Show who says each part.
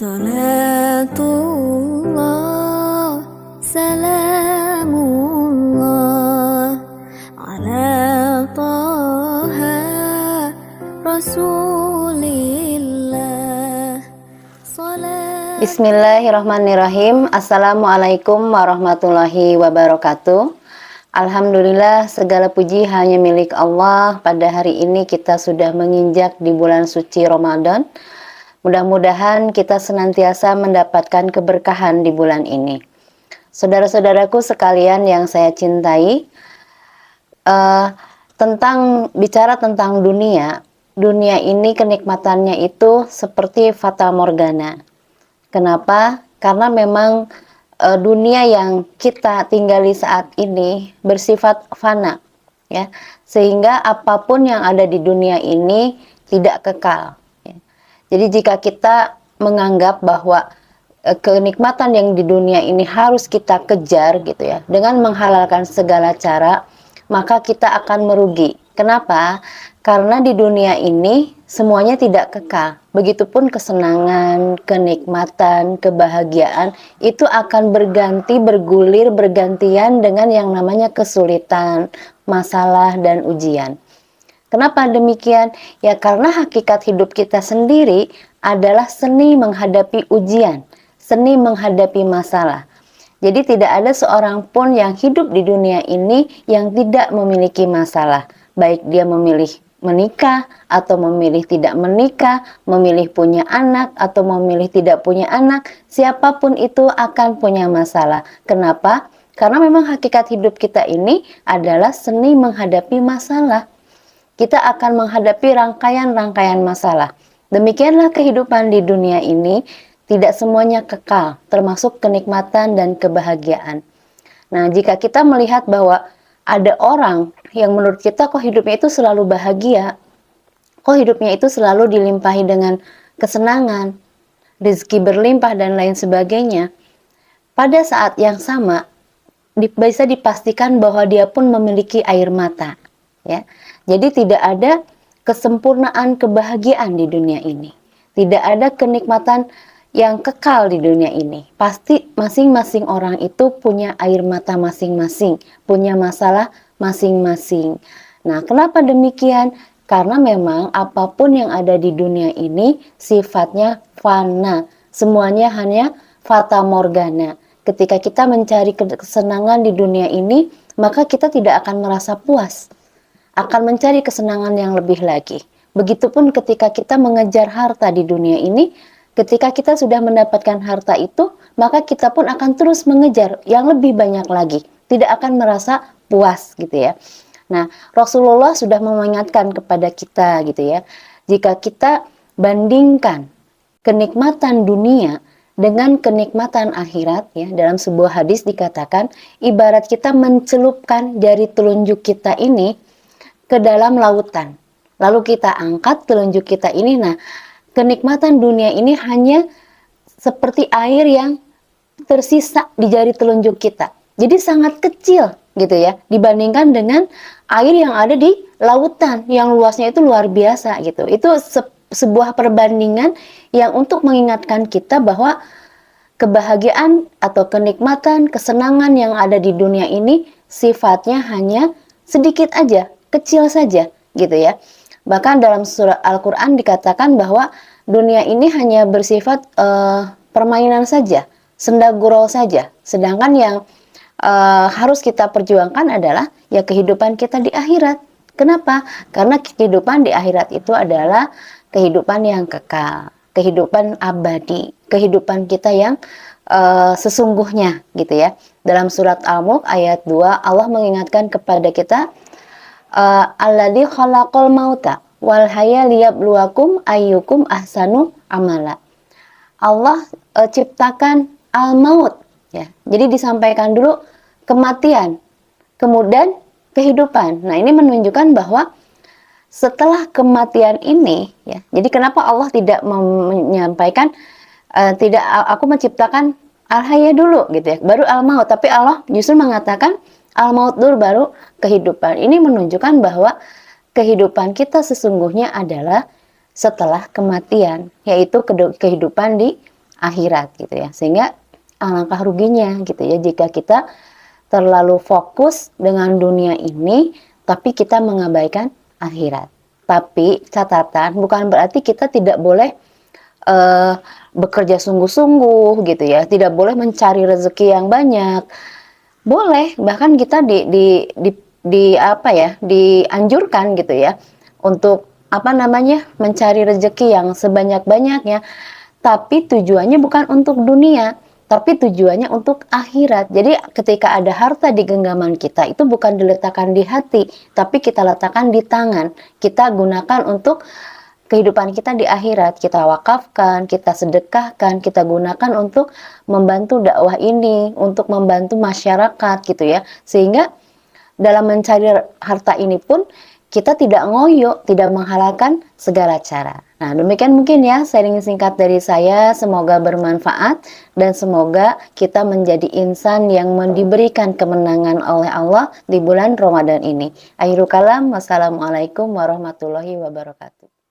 Speaker 1: Salatullah, salamullah, ala taha rasulillah.
Speaker 2: Bismillahirrahmanirrahim. Assalamualaikum warahmatullahi wabarakatuh. Alhamdulillah, segala puji hanya milik Allah. Pada hari ini kita sudah menginjak di bulan suci Ramadan. Mudah-mudahan kita senantiasa mendapatkan keberkahan di bulan ini. Saudara-saudaraku sekalian yang saya cintai, bicara tentang dunia ini kenikmatannya itu seperti fata morgana. Kenapa? Karena memang dunia yang kita tinggali saat ini bersifat fana, ya. Sehingga apapun yang ada di dunia ini tidak kekal. Ya. Jadi jika kita menganggap bahwa kenikmatan yang di dunia ini harus kita kejar gitu ya, dengan menghalalkan segala cara, maka kita akan merugi. Kenapa? Karena di dunia ini semuanya tidak kekal. Begitupun kesenangan, kenikmatan, kebahagiaan itu akan berganti, bergulir, bergantian dengan yang namanya kesulitan, masalah, dan ujian. Kenapa demikian? Ya karena hakikat hidup kita sendiri adalah seni menghadapi ujian, seni menghadapi masalah. Jadi tidak ada seorang pun yang hidup di dunia ini yang tidak memiliki masalah. Baik dia memilih menikah atau memilih tidak menikah, memilih punya anak atau memilih tidak punya anak, siapapun itu akan punya masalah. Kenapa? Karena memang hakikat hidup kita ini adalah seni menghadapi masalah. Kita akan menghadapi rangkaian-rangkaian masalah. Demikianlah kehidupan di dunia ini, tidak semuanya kekal, termasuk kenikmatan dan kebahagiaan. Nah, jika kita melihat bahwa ada orang yang menurut kita kok hidupnya itu selalu bahagia, kok hidupnya itu selalu dilimpahi dengan kesenangan, rezeki berlimpah dan lain sebagainya, pada saat yang sama bisa dipastikan bahwa dia pun memiliki air mata, ya. Jadi tidak ada kesempurnaan kebahagiaan di dunia ini, tidak ada kenikmatan yang kekal di dunia ini. Pasti masing-masing orang itu punya air mata masing-masing, punya masalah masing-masing. Nah, kenapa demikian? Karena memang apapun yang ada di dunia ini sifatnya fana. Semuanya hanya fata morgana. Ketika kita mencari kesenangan di dunia ini, maka kita tidak akan merasa puas. Akan mencari kesenangan yang lebih lagi. Begitupun ketika kita mengejar harta di dunia ini, ketika kita sudah mendapatkan harta itu, maka kita pun akan terus mengejar yang lebih banyak lagi. Tidak akan merasa puas gitu ya. Nah, Rasulullah sudah mengingatkan kepada kita gitu ya. Jika kita bandingkan kenikmatan dunia dengan kenikmatan akhirat ya, dalam sebuah hadis dikatakan ibarat kita mencelupkan jari telunjuk kita ini ke dalam lautan. Lalu kita angkat telunjuk kita ini. Nah, kenikmatan dunia ini hanya seperti air yang tersisa di jari telunjuk kita. Jadi sangat kecil gitu ya, dibandingkan dengan air yang ada di lautan yang luasnya itu luar biasa gitu. Itu sebuah perbandingan yang untuk mengingatkan kita bahwa kebahagiaan atau kenikmatan, kesenangan yang ada di dunia ini sifatnya hanya sedikit aja, kecil saja gitu ya. Bahkan dalam surah Al-Quran dikatakan bahwa dunia ini hanya bersifat permainan saja, senda gurau saja. Sedangkan yang harus kita perjuangkan adalah ya kehidupan kita di akhirat. Kenapa? Karena kehidupan di akhirat itu adalah kehidupan yang kekal, kehidupan abadi, kehidupan kita yang sesungguhnya gitu ya. Dalam surat Al-Mulk ayat 2 Allah mengingatkan kepada kita, alladzi khalaqal mauta wal haya liyabluwakum ayyukum ahsanu amala. Allah ciptakan al-maut ya. Jadi disampaikan dulu kematian, kemudian kehidupan. Nah, ini menunjukkan bahwa setelah kematian ini ya. Jadi kenapa Allah tidak menyampaikan tidak aku menciptakan al-haya dulu gitu ya, baru al-maut, tapi Allah justru mengatakan al-maut dulu baru kehidupan. Ini menunjukkan bahwa kehidupan kita sesungguhnya adalah setelah kematian, yaitu kehidupan di akhirat gitu ya. Sehingga alangkah ruginya gitu ya jika kita terlalu fokus dengan dunia ini tapi kita mengabaikan akhirat. Tapi catatan bukan berarti kita tidak boleh bekerja sungguh-sungguh gitu ya, tidak boleh mencari rezeki yang banyak. Boleh, bahkan kita di apa ya, dianjurkan gitu ya untuk apa namanya, mencari rezeki yang sebanyak-banyaknya, tapi tujuannya bukan untuk dunia, tapi tujuannya untuk akhirat. Jadi ketika ada harta di genggaman kita, itu bukan diletakkan di hati, tapi kita letakkan di tangan. Kita gunakan untuk kehidupan kita di akhirat, kita wakafkan, kita sedekahkan, kita gunakan untuk membantu dakwah ini, untuk membantu masyarakat gitu ya. Sehingga dalam mencari harta ini pun kita tidak ngoyo, tidak menghalalkan segala cara. Nah, demikian mungkin ya sharing singkat dari saya, semoga bermanfaat dan semoga kita menjadi insan yang diberikan kemenangan oleh Allah di bulan Ramadan ini. Akhirul kalam, wassalamualaikum warahmatullahi wabarakatuh.